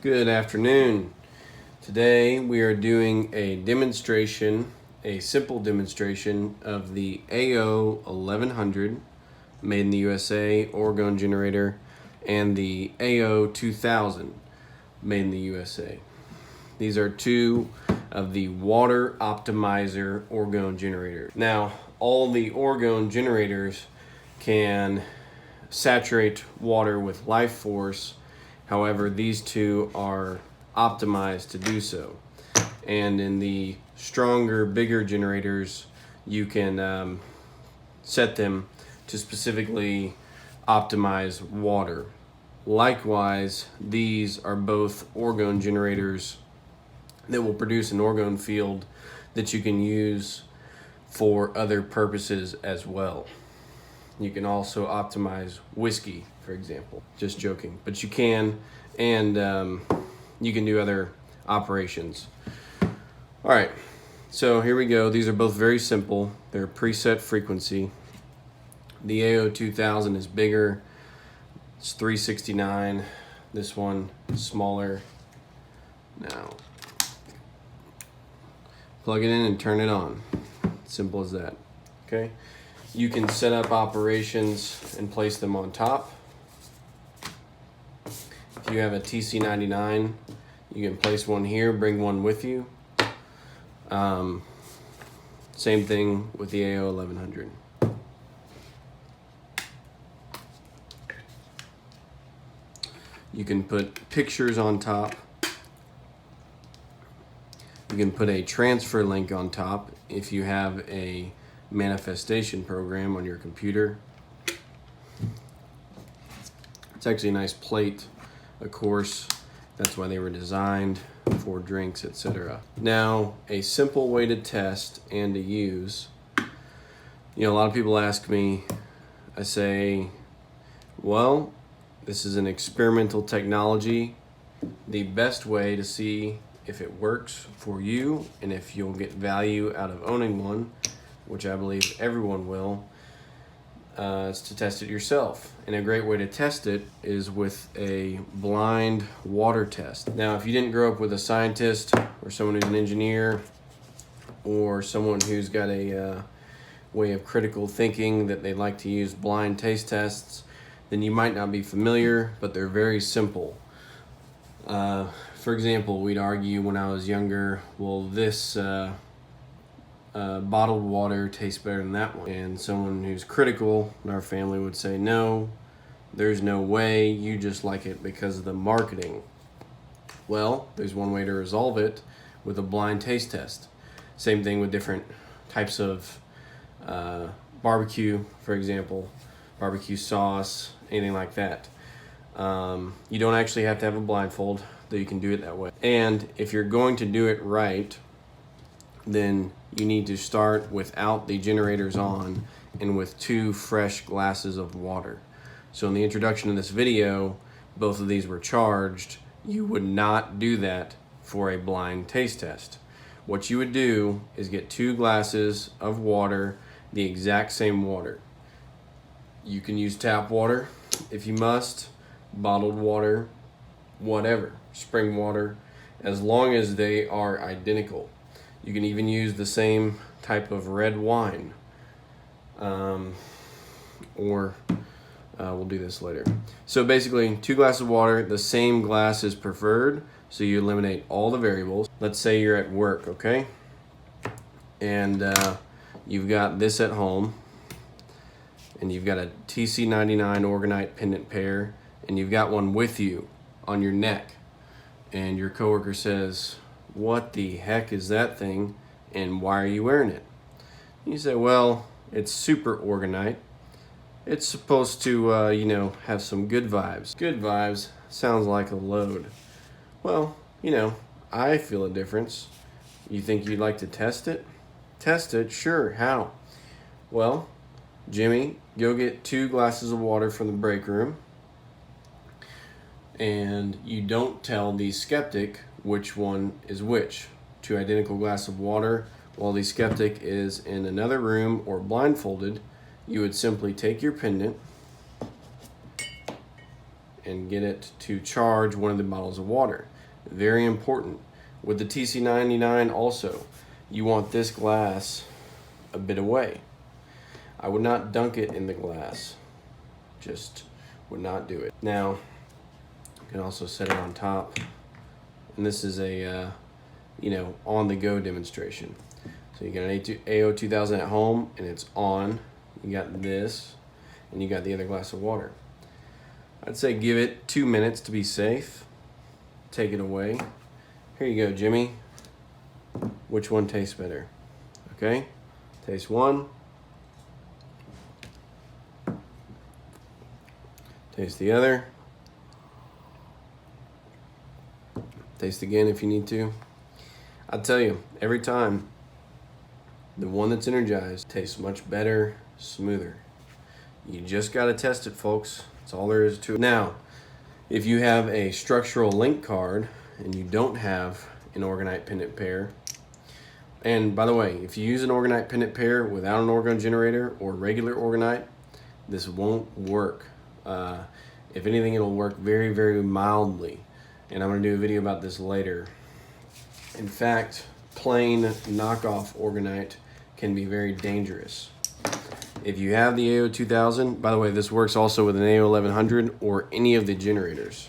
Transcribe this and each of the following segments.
Good afternoon. Today we are doing a demonstration, a simple demonstration of the AO 1100 made in the USA Orgone generator and the AO 2000 made in the USA. These are two of the water optimizer Orgone generators. Now, all the Orgone generators can saturate water with life force. However, these two are optimized to do so. And in the stronger, bigger generators, you can set them to specifically optimize water. Likewise, these are both Orgone generators that will produce an Orgone field that you can use for other purposes as well. You can also optimize whiskey, for example. Just joking, but you can, and you can do other operations. All right, so here we go. These are both very simple. They're preset frequency. The AO 2000 is bigger. It's 369. This one is smaller. Now, plug it in and turn it on. Simple as that. Okay. You can set up operations and place them on top. If you have a TC99, you can place one here, bring one with you. Same thing with the AO 1100. You can put pictures on top. You can put a transfer link on top if you have a manifestation program on your computer. It's actually a nice plate, of course. That's why they were designed for drinks, etc. Now, a simple way to test and to use. A lot of people ask me, I say, well, this is an experimental technology. The best way to see if it works for you and if you'll get value out of owning one, which I believe everyone will, is to test it yourself. And a great way to test it is with a blind water test. Now, if you didn't grow up with a scientist or someone who's an engineer or someone who's got a way of critical thinking that they like to use blind taste tests, then you might not be familiar, but they're very simple. For example, we'd argue when I was younger, well, this bottled water tastes better than that one. And someone who's critical in our family would say, no, there's no way, you just like it because of the marketing. Well, there's one way to resolve it with a blind taste test. Same thing with different types of barbecue, for example, barbecue sauce, anything like that. You don't actually have to have a blindfold, though you can do it that way. And if you're going to do it right, then you need to start without the generators on and with 2 fresh glasses of water. So in the introduction of this video, both of these were charged. You would not do that for a blind taste test. What you would do is get 2 glasses of water, the exact same water. You can use tap water if you must, bottled water, whatever, spring water, as long as they are identical. You can even use the same type of red wine, or we'll do this later. So basically, 2 glasses of water, the same glass is preferred, so you eliminate all the variables. Let's say you're at work, okay? And you've got this at home, and you've got a TC99 Orgonite pendant pair, and you've got one with you on your neck, and your coworker says, what the heck is that thing, and why are you wearing it? You say, well, it's super Orgonite. It's supposed to, have some good vibes. Good vibes sounds like a load. Well, I feel a difference. You think you'd like to test it? Test it? Sure, how? Well, Jimmy, go get 2 glasses of water from the break room, and you don't tell the skeptic which one is which. 2 identical glasses of water, while the skeptic is in another room or blindfolded. You would simply take your pendant and get it to charge one of the bottles of water. Very important. With the TC99 also, you want this glass a bit away. I would not dunk it in the glass. Just would not do it. Now, you can also set it on top. And this is a, on-the-go demonstration. So you got an AO2000 at home, and it's on. You got this, and you got the other glass of water. I'd say give it 2 minutes to be safe. Take it away. Here you go, Jimmy. Which one tastes better? Okay, taste one. Taste the other. Taste again if you need to. I'll tell you, every time, the one that's energized tastes much better, smoother. You just got to test it, folks. That's all there is to it. Now, if you have a structural link card and you don't have an Orgonite pendant pair, and by the way, if you use an Orgonite pendant pair without an Orgone generator or regular Orgonite, this won't work. If anything, it'll work very, very mildly. And I'm going to do a video about this later. In fact, plain knockoff Orgonite can be very dangerous. If you have the AO2000, by the way, this works also with an AO1100 or any of the generators.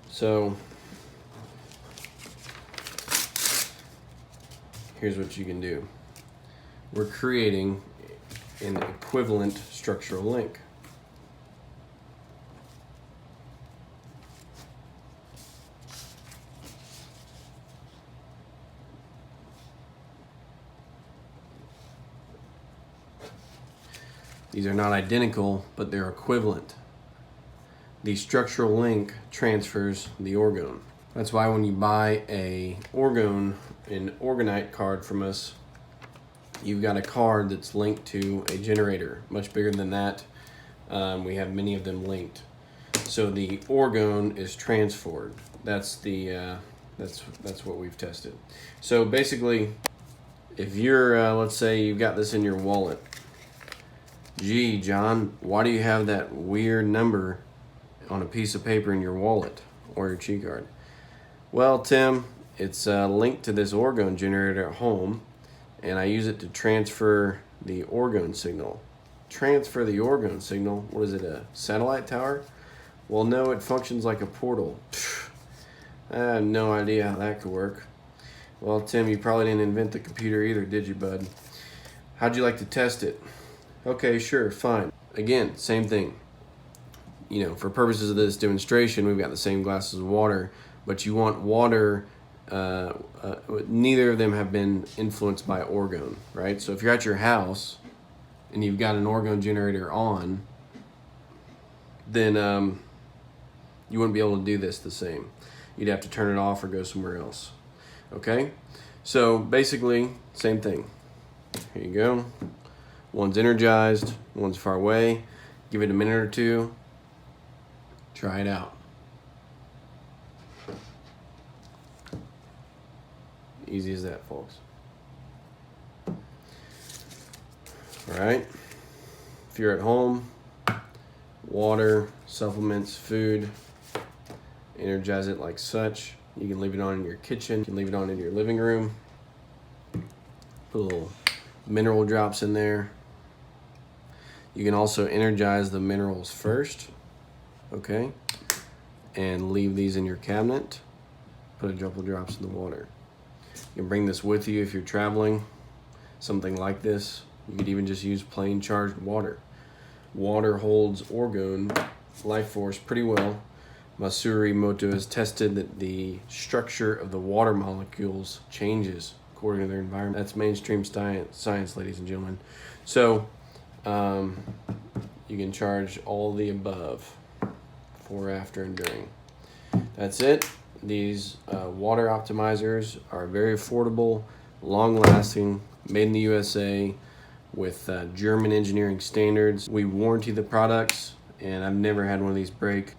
So, here's what you can do. We're creating an equivalent structural link. These are not identical, but they're equivalent. The structural link transfers the orgone. That's why when you buy an Orgonite card from us, you've got a card that's linked to a generator, much bigger than that. We have many of them linked. So the orgone is transferred. That's what we've tested. So basically, if you're, let's say you've got this in your wallet. Gee, John, why do you have that weird number on a piece of paper in your wallet or your cheat card? Well, Tim, it's linked to this Orgone generator at home, and I use it to transfer the Orgone signal. Transfer the Orgone signal? What is it, a satellite tower? Well, no, it functions like a portal. I have no idea how that could work. Well, Tim, you probably didn't invent the computer either, did you, bud? How'd you like to test it? Okay, sure, fine. Again, same thing. For purposes of this demonstration, we've got the same glasses of water, but you want water, neither of them have been influenced by orgone, right? So if you're at your house and you've got an orgone generator on, then you wouldn't be able to do this the same. You'd have to turn it off or go somewhere else, okay? So basically, same thing. Here you go. One's energized, one's far away. Give it a minute or two. Try it out. Easy as that, folks. All right. If you're at home, water, supplements, food, energize it like such. You can leave it on in your kitchen. You can leave it on in your living room. Put a little mineral drops in there. You can also energize the minerals first, okay? And leave these in your cabinet. Put a couple drops in the water. You can bring this with you if you're traveling, something like this. You could even just use plain charged water. Water holds orgone life force pretty well. Masaru Emoto has tested that the structure of the water molecules changes according to their environment. That's mainstream science, ladies and gentlemen. So you can charge all the above, before, after, and during. That's it. These water optimizers are very affordable, long-lasting, made in the USA with German engineering standards. We warranty the products, and I've never had one of these break.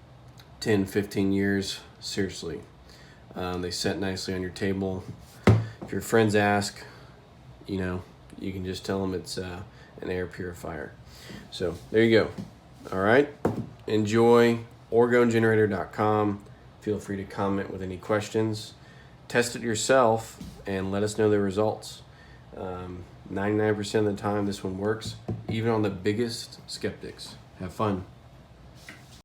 10, 15 years, seriously. They set nicely on your table. If your friends ask, you can just tell them it's an air purifier. So there you go. All right. enjoy orgonegenerator.com. Feel free to comment with any questions. Test it yourself and let us know the results. 99% of the time this one works, even on the biggest skeptics. Have fun.